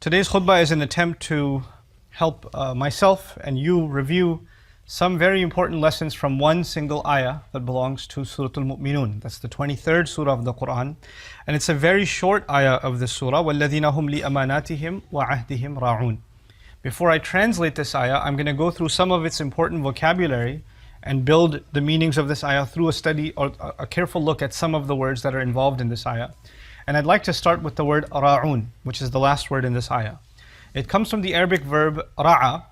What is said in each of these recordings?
Today's khutbah is an attempt to help myself and you review some very important lessons from one single ayah that belongs to Surah Al-Mu'minun. That's the 23rd surah of the Quran. And it's a very short ayah of the surah. وَالَّذِينَ هُمْ لِأَمَانَاتِهِمْ وَعَهْدِهِمْ رَاعُونَ. Before I translate this ayah, I'm going to go through some of its important vocabulary and build the meanings of this ayah through a study or a careful look at some of the words that are involved in this ayah. And I'd like to start with the word ra'un, which is the last word in this ayah. It comes from the Arabic verb ra'a,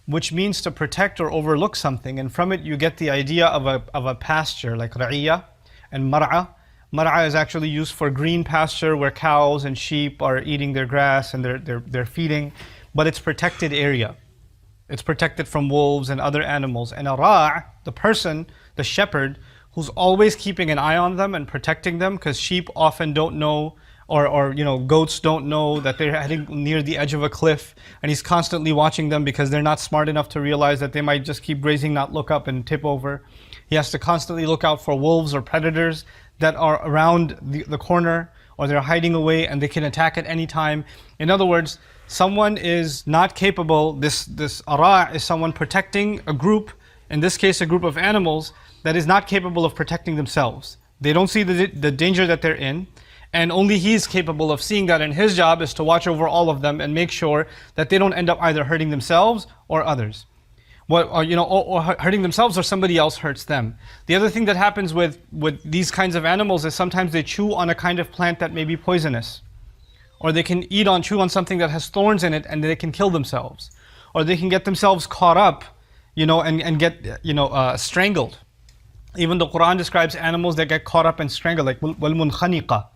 which means to protect or overlook something, and from it you get the idea of a pasture like ra'iyya and mar'a. Mar'a is actually used for green pasture where cows and sheep are eating their grass and they're feeding, but it's protected area. It's protected from wolves and other animals. And a ra', the person, the shepherd, who's always keeping an eye on them and protecting them, because sheep often don't know, or goats don't know that they're heading near the edge of a cliff, and he's constantly watching them because they're not smart enough to realize that they might just keep grazing, not look up and tip over. He has to constantly look out for wolves or predators that are around the corner, or they're hiding away and they can attack at any time. In other words, someone is not capable, this ara is someone protecting a group, in this case a group of animals, that is not capable of protecting themselves. They don't see the danger that they're in, and only he is capable of seeing that, and his job is to watch over all of them and make sure that they don't end up either hurting themselves or others. Or hurting themselves, or somebody else hurts them. The other thing that happens with these kinds of animals is sometimes they chew on a kind of plant that may be poisonous. Or they can chew on something that has thorns in it, and they can kill themselves. Or they can get themselves caught up, and get strangled. Even the Quran describes animals that get caught up and strangled, like وَالْمُنْخَنِقَةِ,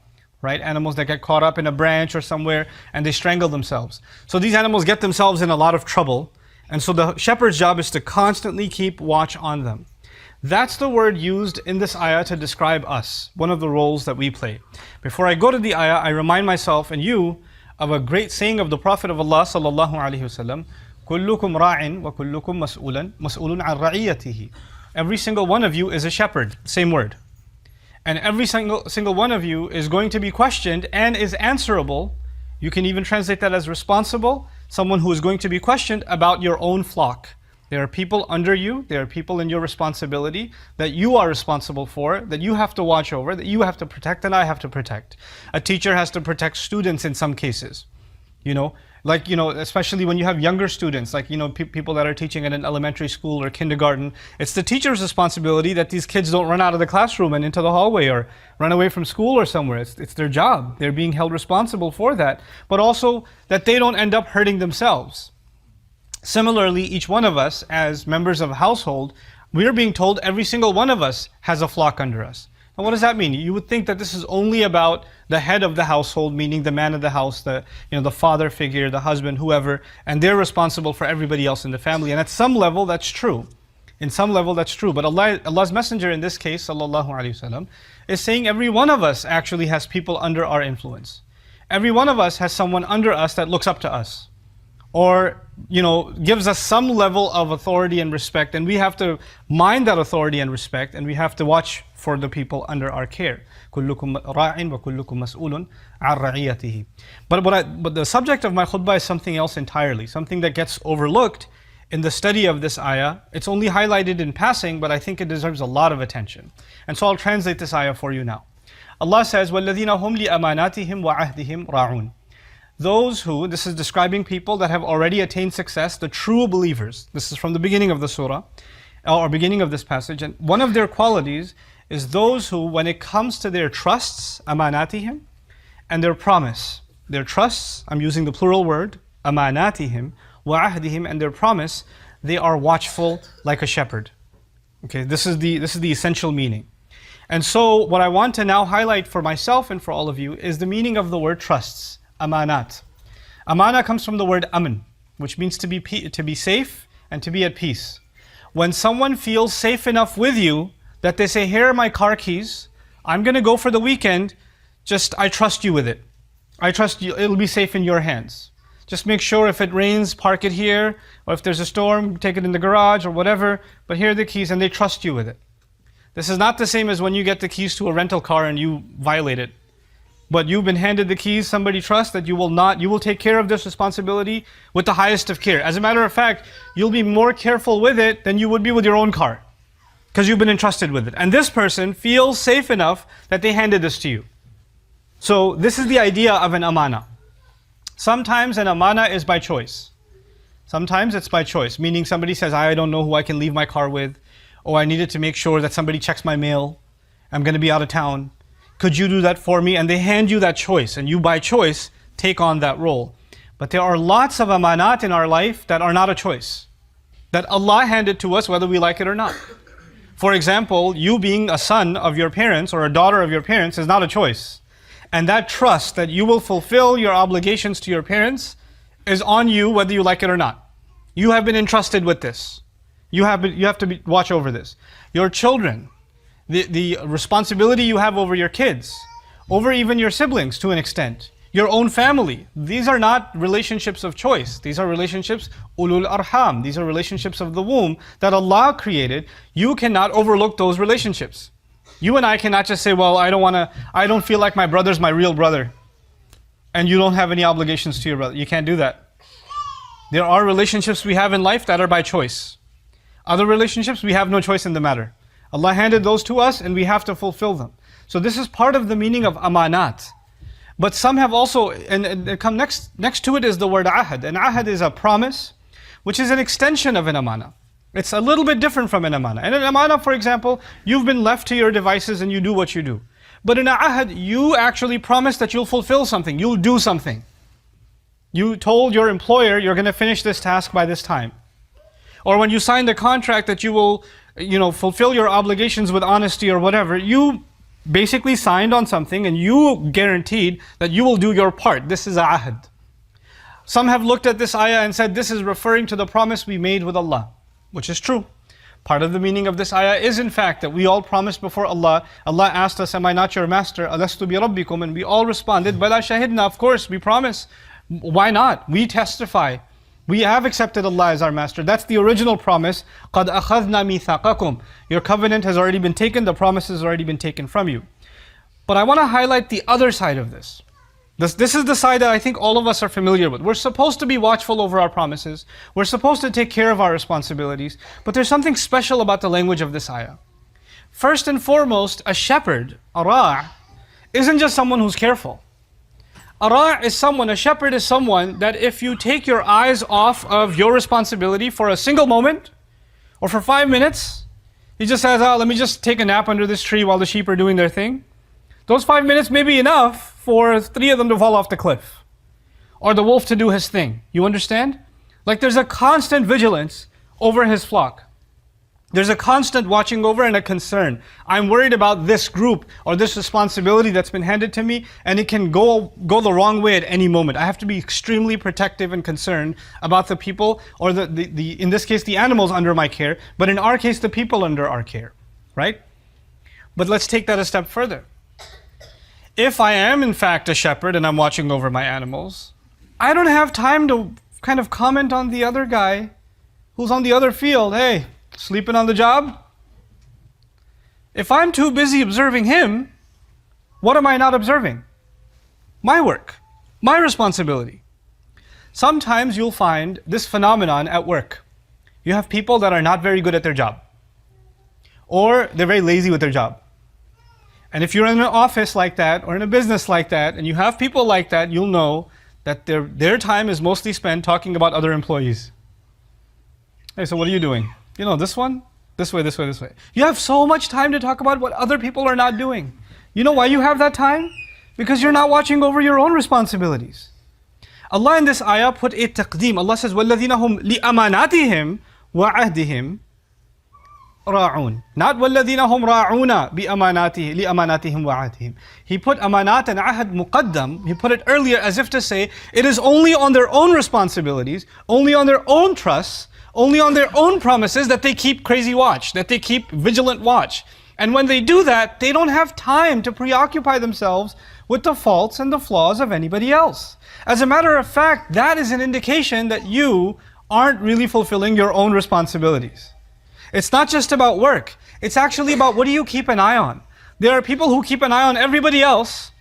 right? Animals that get caught up in a branch or somewhere and they strangle themselves. So these animals get themselves in a lot of trouble, and so the shepherd's job is to constantly keep watch on them. That's the word used in this ayah to describe us, one of the roles that we play. Before I go to the ayah, I remind myself and you of a great saying of the Prophet of Allah sallallahu alaihi wasallam, كُلُّكُمْ رَاعٍ وَكُلُّكُمْ مَسْؤُولٌ عَنْ رَعِيَّتِهِ. Every single one of you is a shepherd, same word. And every single one of you is going to be questioned and is answerable. You can even translate that as responsible, someone who is going to be questioned about your own flock. There are people under you, there are people in your responsibility that you are responsible for, that you have to watch over, that you have to protect, and I have to protect. A teacher has to protect students in some cases. Especially when you have younger students, people that are teaching at an elementary school or kindergarten, it's the teacher's responsibility that these kids don't run out of the classroom and into the hallway or run away from school or somewhere. It's their job. They're being held responsible for that. But also that they don't end up hurting themselves. Similarly, each one of us as members of a household, we're being told every single one of us has a flock under us. Now what does that mean? You would think that this is only about the head of the household, meaning the man of the house, the father figure, the husband, whoever, and they're responsible for everybody else in the family. And at some level that's true. In some level that's true. But Allah's Messenger in this case, sallallahu alaihi wasallam, is saying every one of us actually has people under our influence. Every one of us has someone under us that looks up to us, or gives us some level of authority and respect, and we have to mind that authority and respect, and we have to watch for the people under our care. كُلُّكُمْ رَاعٍ وَكُلُّكُمْ مَسْؤُولٌ عَنْ رَعِيَّتِهِ. But the subject of my khutbah is something else entirely, something that gets overlooked in the study of this ayah. It's only highlighted in passing, but I think it deserves a lot of attention. And so I'll translate this ayah for you now. Allah says, وَالَّذِينَ هُمْ لِأَمَانَاتِهِمْ وَعَهْدِهِمْ رَاعُونَ. Those who, this is describing people that have already attained success, the true believers. This is from the beginning of the surah, or beginning of this passage. And one of their qualities is those who, when it comes to their trusts, amanatihim, and their promise. Their trusts, I'm using the plural word, amanatihim, wa'ahdihim, and their promise, they are watchful like a shepherd. Okay, this is the essential meaning. And so what I want to now highlight for myself and for all of you is the meaning of the word trusts. Amanat. Amana comes from the word aman, which means to be safe and to be at peace. When someone feels safe enough with you that they say, here are my car keys, I'm going to go for the weekend, I trust you with it. I trust you, it'll be safe in your hands. Just make sure if it rains, park it here, or if there's a storm, take it in the garage or whatever, but here are the keys, and they trust you with it. This is not the same as when you get the keys to a rental car and you violate it. but you've been handed the keys, somebody trusts that you will take care of this responsibility with the highest of care. As a matter of fact, you'll be more careful with it than you would be with your own car, because you've been entrusted with it. And this person feels safe enough that they handed this to you. So this is the idea of an amana. Sometimes an amana is by choice. Sometimes it's by choice, meaning somebody says, I don't know who I can leave my car with, or I needed to make sure that somebody checks my mail, I'm going to be out of town. Could you do that for me? And they hand you that choice, and you by choice take on that role. But there are lots of amanat in our life that are not a choice, that Allah handed to us whether we like it or not. For example, you being a son of your parents or a daughter of your parents is not a choice. And that trust that you will fulfill your obligations to your parents is on you whether you like it or not. You have been entrusted with this. You have to watch over this. Your children, the responsibility you have over your kids, over even your siblings to an extent, your own family. These are not relationships of choice. These are relationships ulul arham. These are relationships of the womb that Allah created. You cannot overlook those relationships. You and I cannot just say, well, I don't feel like my brother's my real brother, and you don't have any obligations to your brother. You can't do that. There are relationships we have in life that are by choice. Other relationships, we have no choice in the matter. Allah handed those to us and we have to fulfill them. So this is part of the meaning of amanat. But some have also, and come next to it is the word ahad. And ahad is a promise, which is an extension of an amana. It's a little bit different from an amana. And an amana, for example, you've been left to your devices and you do what you do. But in an ahad, you actually promise that you'll fulfill something, you'll do something. You told your employer you're going to finish this task by this time. Or when you signed the contract that you will fulfill your obligations with honesty or whatever, you basically signed on something and you guaranteed that you will do your part. This is ahad. Some have looked at this ayah and said this is referring to the promise we made with Allah, which is true. Part of the meaning of this ayah is in fact that we all promised before Allah. Allah asked us, am I not your master? Alastu bi rabbikum? And we all responded, Bala shahidna, of course, we promise. Why not? We testify. We have accepted Allah as our master. That's the original promise. قَدْ أَخَذْنَا مِيثَاقَكُمْ. Your covenant has already been taken, the promise has already been taken from you. But I want to highlight the other side of this. This is the side that I think all of us are familiar with. We're supposed to be watchful over our promises. We're supposed to take care of our responsibilities. But there's something special about the language of this ayah. First and foremost, a shepherd, a ra', isn't just someone who's careful. A shepherd is someone that if you take your eyes off of your responsibility for a single moment, or for 5 minutes, he just says, let me just take a nap under this tree while the sheep are doing their thing. Those 5 minutes may be enough for 3 of them to fall off the cliff, or the wolf to do his thing. You understand? Like there's a constant vigilance over his flock. There's a constant watching over and a concern. I'm worried about this group or this responsibility that's been handed to me, and it can go the wrong way at any moment. I have to be extremely protective and concerned about the people, or in this case the animals under my care, but in our case the people under our care, right? But let's take that a step further. If I am in fact a shepherd and I'm watching over my animals, I don't have time to kind of comment on the other guy who's on the other field. Hey, sleeping on the job? If I'm too busy observing him, what am I not observing? My work, my responsibility. Sometimes you'll find this phenomenon at work. You have people that are not very good at their job, or they're very lazy with their job. And if you're in an office like that, or in a business like that, and you have people like that, you'll know that their time is mostly spent talking about other employees. Hey, so what are you doing? You know, this one? This way, this way, this way. You have so much time to talk about what other people are not doing. You know why you have that time? Because you're not watching over your own responsibilities. Allah in this ayah put a taqdeem. Allah says, وَالَّذِينَ هُمْ لِأَمَانَاتِهِمْ وَعَهْدِهِمْ رَاعُونَ. Not وَالَّذِينَ هُمْ رَاعُونَ لِأَمَانَاتِهِمْ وَعَهْدِهِمْ. He put amanat and ahad muqaddam. He put it earlier as if to say, it is only on their own responsibilities, only on their own trusts, only on their own promises that they keep crazy watch, that they keep vigilant watch. And when they do that, they don't have time to preoccupy themselves with the faults and the flaws of anybody else. As a matter of fact, that is an indication that you aren't really fulfilling your own responsibilities. It's not just about work. It's actually about what do you keep an eye on. There are people who keep an eye on everybody else,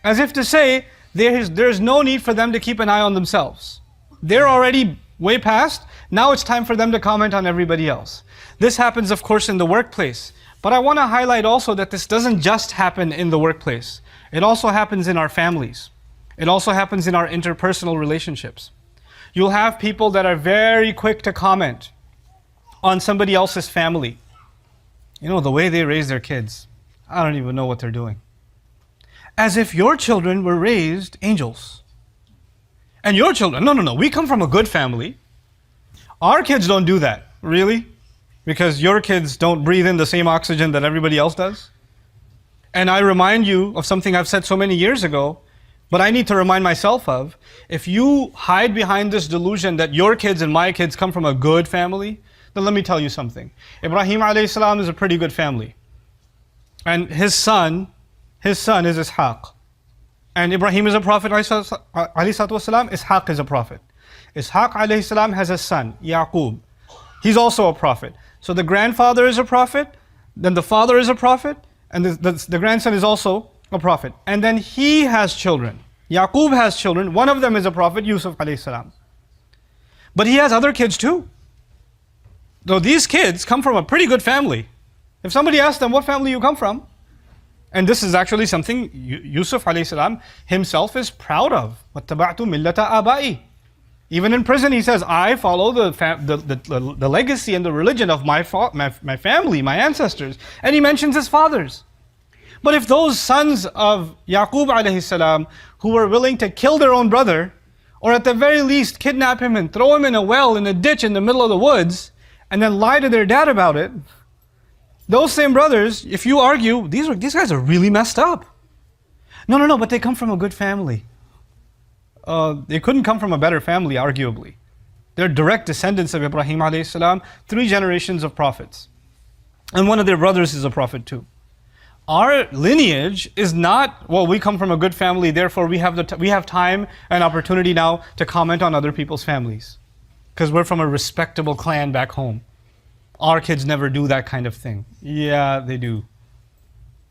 As if to say, there's no need for them to keep an eye on themselves. They're already way past, now it's time for them to comment on everybody else. This happens, of course, in the workplace. But I want to highlight also that this doesn't just happen in the workplace. It also happens in our families. It also happens in our interpersonal relationships. You'll have people that are very quick to comment on somebody else's family. You know, the way they raise their kids, I don't even know what they're doing. As if your children were raised angels. And your children, no, we come from a good family. Our kids don't do that. Really? Because your kids don't breathe in the same oxygen that everybody else does? And I remind you of something I've said so many years ago, but I need to remind myself of. If you hide behind this delusion that your kids and my kids come from a good family, then let me tell you something. Ibrahim alayhi salam is a pretty good family. And his son is Ishaq. And Ibrahim is a prophet, alayhi salatu wasalam. Ishaq is a prophet. Ishaq alayhi salam has a son, Yaqub. He's also a prophet. So the grandfather is a prophet, then the father is a prophet, and the grandson is also a prophet. And then he has children. Yaqub has children. One of them is a prophet, Yusuf alayhi salam. But he has other kids too. So these kids come from a pretty good family. If somebody asks them, what family you come from? And this is actually something Yusuf alayhi salam himself is proud of. وَاتَّبَعْتُ مِلَّةَ آبَائِي. Even in prison he says, I follow the legacy and the religion of my family, my ancestors. And he mentions his fathers. But if those sons of Yaqub alayhi salam, who were willing to kill their own brother, or at the very least kidnap him and throw him in a well, in a ditch in the middle of the woods, and then lie to their dad about it, those same brothers, if you argue, these guys are really messed up. No, but they come from a good family. They couldn't come from a better family, arguably. They're direct descendants of Ibrahim alayhi salam, 3 generations of prophets. And one of their brothers is a prophet too. Our lineage is not, well, we come from a good family, therefore we have time and opportunity now to comment on other people's families. Because we're from a respectable clan back home. Our kids never do that kind of thing. Yeah, they do.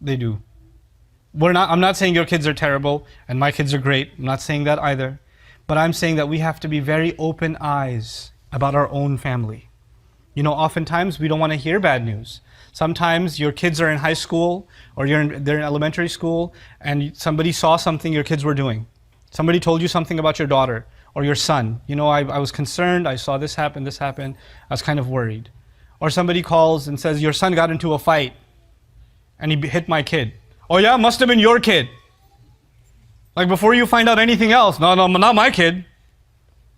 They do. I'm not saying your kids are terrible and my kids are great. I'm not saying that either. But I'm saying that we have to be very open eyes about our own family. You know, oftentimes we don't want to hear bad news. Sometimes your kids are in high school or they're in elementary school and somebody saw something your kids were doing. Somebody told you something about your daughter or your son. You know, I was concerned, I saw this happen, I was kind of worried. Or somebody calls and says, your son got into a fight and he hit my kid. Oh yeah, must have been your kid. Like before you find out anything else, no, not my kid.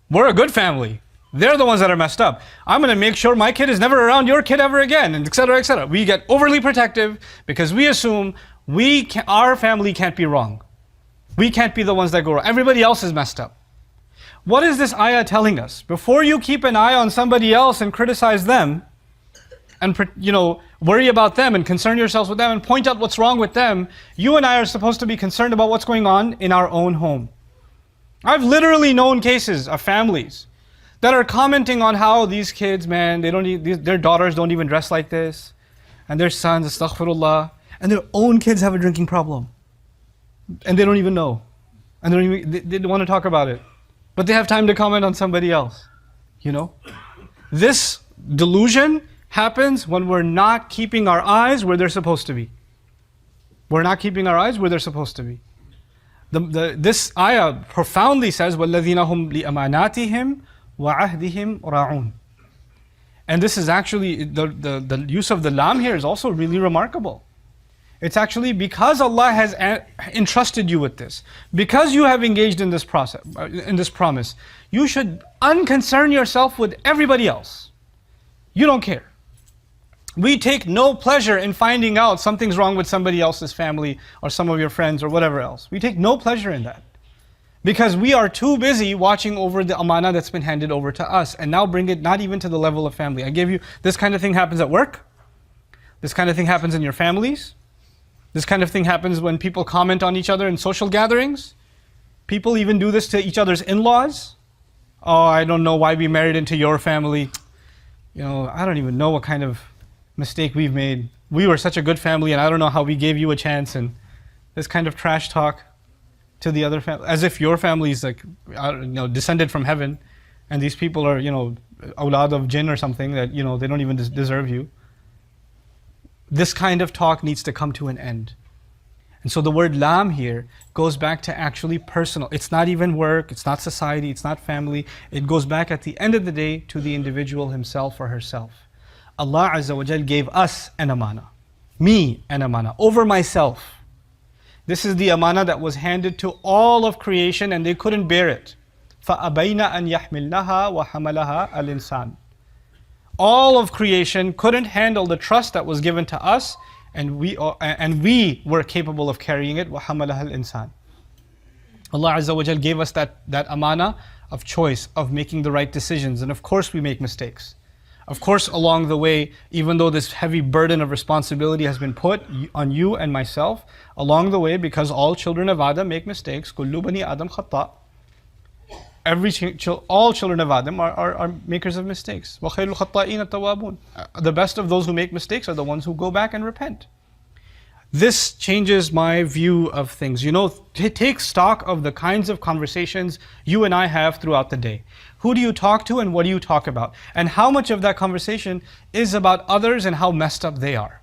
We're a good family. They're the ones that are messed up. I'm going to make sure my kid is never around your kid ever again, and etc., etc. We get overly protective because we assume our family can't be wrong. We can't be the ones that go wrong. Everybody else is messed up. What is this ayah telling us? Before you keep an eye on somebody else and criticize them, and worry about them and concern yourselves with them and point out what's wrong with them, you and I are supposed to be concerned about what's going on in our own home. I've literally known cases of families that are commenting on how these kids, man, their daughters don't even dress like this, and their sons, astaghfirullah, and their own kids have a drinking problem, and they don't even know, and they don't want to talk about it, but they have time to comment on somebody else. You know, this delusion happens when we're not keeping our eyes where they're supposed to be. We're not keeping our eyes where they're supposed to be. This ayah profoundly says, وَالَّذِينَ هُمْ لِأَمَانَاتِهِمْ وَعَهْدِهِمْ رَاعُونَ. And this is actually, the use of the lam here is also really remarkable. It's actually because Allah has entrusted you with this, because you have engaged in this process, in this promise, you should unconcern yourself with everybody else. You don't care. We take no pleasure in finding out something's wrong with somebody else's family or some of your friends or whatever else. We take no pleasure in that. Because we are too busy watching over the amana that's been handed over to us, and now bring it not even to the level of family. I gave you, this kind of thing happens at work. This kind of thing happens in your families. This kind of thing happens when people comment on each other in social gatherings. People even do this to each other's in-laws. Oh, I don't know why we married into your family. You know, I don't even know what kind of mistake we've made. We were such a good family and I don't know how we gave you a chance, and this kind of trash talk. to the other family, as if your family is like, descended from heaven, and these people are, awlad of jinn or something that, they don't even deserve you. This kind of talk needs to come to an end. And so the word lam here goes back to actually personal. It's not even work, it's not society, it's not family. It goes back at the end of the day to the individual himself or herself. Allah Azza wa Jal gave us an amana. Me an amana, over myself. This is the amana that was handed to all of creation and they couldn't bear it. فَأَبَيْنَ أَنْ يَحْمِلْنَهَا وَحَمَلَهَا الْإِنسَانِ. All of creation couldn't handle the trust that was given to us, and we were capable of carrying it. وَحَمَلَهَا الْإِنسَانِ. Allah Azza wa Jal gave us that amana of choice, of making the right decisions. And of course we make mistakes. Of course along the way, even though this heavy burden of responsibility has been put on you and myself, along the way, because all children of Adam make mistakes, كُلُّ بَنِي آدَمْ خَطَّأ. All children of Adam are makers of mistakes. وَخَيْرُ الْخَطَّائِينَ التَّوَّابُونَ. The best of those who make mistakes are the ones who go back and repent. This changes my view of things. Take stock of the kinds of conversations you and I have throughout the day. Who do you talk to and what do you talk about? And how much of that conversation is about others and how messed up they are?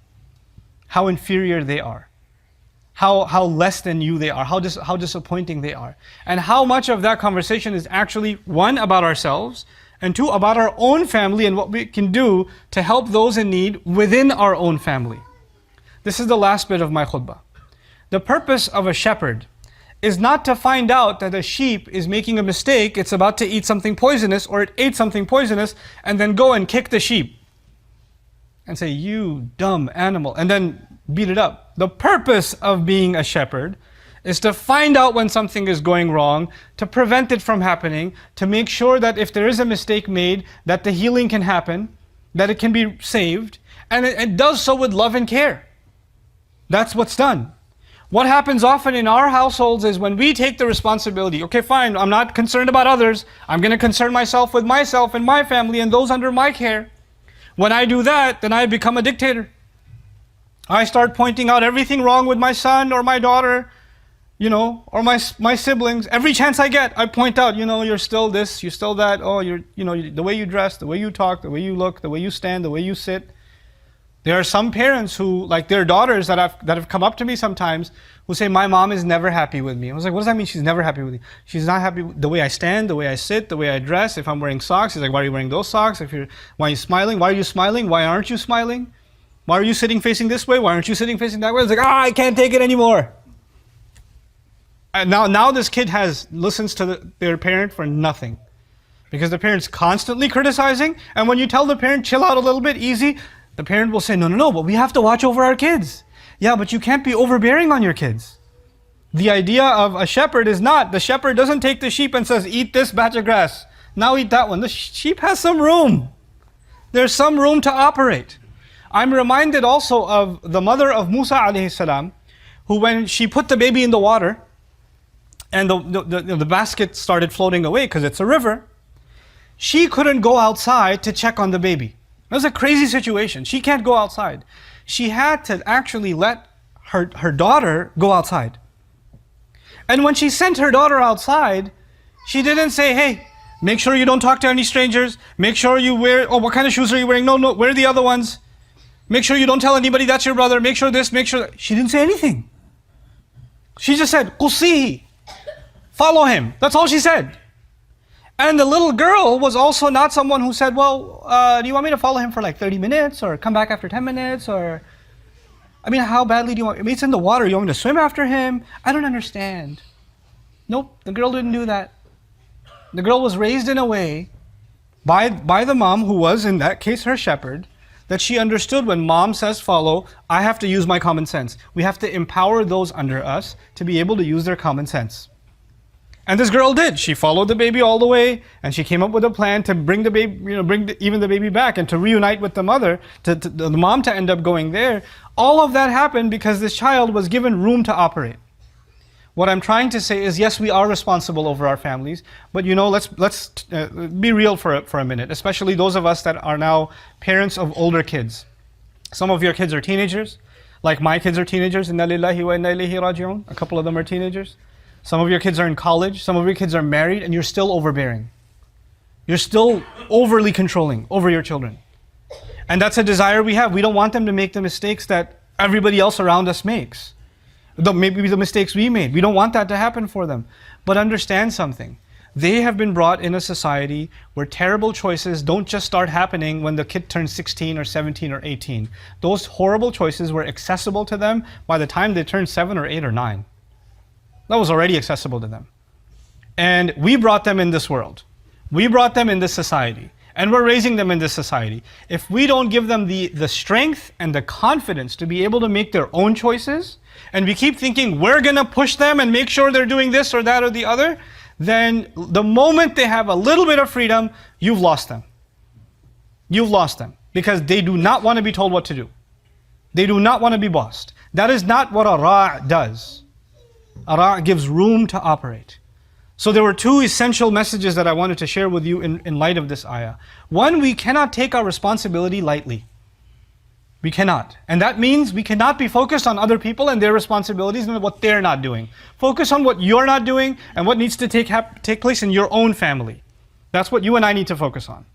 How inferior they are? How less than you they are? How disappointing they are? And how much of that conversation is actually, one, about ourselves, and two, about our own family and what we can do to help those in need within our own family. This is the last bit of my khutbah. The purpose of a shepherd is not to find out that a sheep is making a mistake, it's about to eat something poisonous, or it ate something poisonous, and then go and kick the sheep and say, "You dumb animal," and then beat it up. The purpose of being a shepherd is to find out when something is going wrong, to prevent it from happening, to make sure that if there is a mistake made, that the healing can happen, that it can be saved, and it does so with love and care. That's what's done. What happens often in our households is when we take the responsibility, okay fine, I'm not concerned about others, I'm going to concern myself with myself and my family and those under my care. When I do that, then I become a dictator. I start pointing out everything wrong with my son or my daughter, or my siblings. Every chance I get, I point out, you're still this, you're still that, the way you dress, the way you talk, the way you look, the way you stand, the way you sit. There are some parents who, like their daughters that have come up to me sometimes, who say, "My mom is never happy with me." I was like, "What does that mean, she's never happy with you?" "She's not happy with the way I stand, the way I sit, the way I dress. If I'm wearing socks," he's like, "Why are you wearing those socks? Why are you smiling? Why are you smiling? Why aren't you smiling? Why are you sitting facing this way? Why aren't you sitting facing that way?" It's like, I can't take it anymore. And now this kid listens to their parent for nothing. Because the parent's constantly criticizing, and when you tell the parent, chill out a little bit, easy, the parent will say, no, but we have to watch over our kids. Yeah, but you can't be overbearing on your kids. The idea of a shepherd is not, the shepherd doesn't take the sheep and says, "Eat this batch of grass, now eat that one." The sheep has some room. There's some room to operate. I'm reminded also of the mother of Musa alayhi salam, who when she put the baby in the water, and the basket started floating away because it's a river, she couldn't go outside to check on the baby. It was a crazy situation. She can't go outside. She had to actually let her daughter go outside. And when she sent her daughter outside, she didn't say, "Hey, make sure you don't talk to any strangers. Make sure you what kind of shoes are you wearing? No, wear the other ones. Make sure you don't tell anybody that's your brother. Make sure this, make sure that." She didn't say anything. She just said, "Qusihi." Follow him. That's all she said. And the little girl was also not someone who said, "Well, do you want me to follow him for like 30 minutes or come back after 10 minutes or, how badly do you want, it's in the water, you want me to swim after him? I don't understand." Nope, the girl didn't do that. The girl was raised in a way by the mom, who was in that case her shepherd, that she understood when mom says follow, I have to use my common sense. We have to empower those under us to be able to use their common sense. And this girl did. She followed the baby all the way, and she came up with a plan to bring the baby, even the baby back, and to reunite with the mother, to the mom to end up going there. All of that happened because this child was given room to operate. What I'm trying to say is, yes, we are responsible over our families, but let's be real for a minute, especially those of us that are now parents of older kids. Some of your kids are teenagers, like my kids are teenagers. Inna lillahi wa inna ilayhi raji'un. A couple of them are teenagers. Some of your kids are in college, some of your kids are married, and you're still overbearing. You're still overly controlling over your children. And that's a desire we have. We don't want them to make the mistakes that everybody else around us makes. Maybe the mistakes we made. We don't want that to happen for them. But understand something. They have been brought in a society where terrible choices don't just start happening when the kid turns 16 or 17 or 18. Those horrible choices were accessible to them by the time they turned 7 or 8 or 9. That was already accessible to them. And we brought them in this world. We brought them in this society. And we're raising them in this society. If we don't give them the strength and the confidence to be able to make their own choices, and we keep thinking we're going to push them and make sure they're doing this or that or the other, then the moment they have a little bit of freedom, you've lost them. You've lost them. Because they do not want to be told what to do. They do not want to be bossed. That is not what a ra' does. A ra' gives room to operate. So there were two essential messages that I wanted to share with you in light of this ayah. One, we cannot take our responsibility lightly. We cannot. And that means we cannot be focused on other people and their responsibilities and what they're not doing. Focus on what you're not doing and what needs to take place in your own family. That's what you and I need to focus on.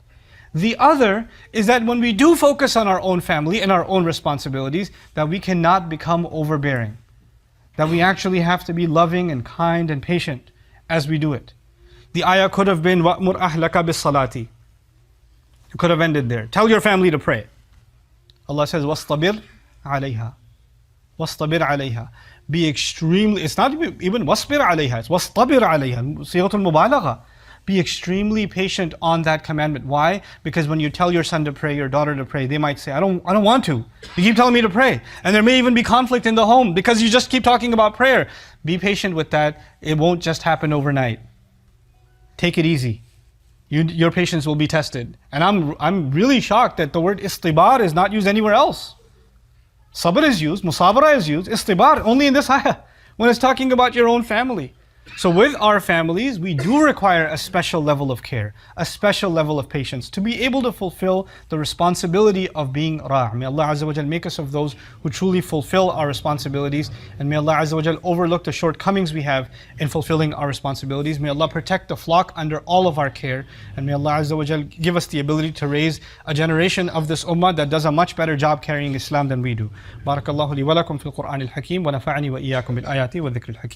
The other is that when we do focus on our own family and our own responsibilities, that we cannot become overbearing. That we actually have to be loving and kind and patient as we do it. The ayah could have been وَأْمُرْ أَهْلَكَ بِالصَّلَاةِ. It could have ended there. Tell your family to pray. Allah says, وَاصْطَبِرْ عَلَيْهَا. وَاصْطَبِرْ عَلَيْهَا. Be extremely, it's not even وَاصْبِرْ عَلَيْهَا, it's وَاصْطَبِرْ عَلَيْهَا. صيغة المبالغة. Be extremely patient on that commandment. Why? Because when you tell your son to pray, your daughter to pray, they might say, I don't want to. You keep telling me to pray. And there may even be conflict in the home because you just keep talking about prayer. Be patient with that. It won't just happen overnight. Take it easy. Your patience will be tested. And I'm really shocked that the word istibar is not used anywhere else. Sabr is used, musabara is used, istibar only in this ayah when it's talking about your own family. So with our families, we do require a special level of care, a special level of patience to be able to fulfill the responsibility of being ra'. May Allah Azza wa Jal make us of those who truly fulfill our responsibilities, and may Allah Azza wa Jal overlook the shortcomings we have in fulfilling our responsibilities. May Allah protect the flock under all of our care, and may Allah Azza wa Jal give us the ability to raise a generation of this ummah that does a much better job carrying Islam than we do. Barakallahu li wa lakum fil Qur'an al-Hakim wa nafa'ani wa iyyakum bil ayati wa dhikr al-Hakim.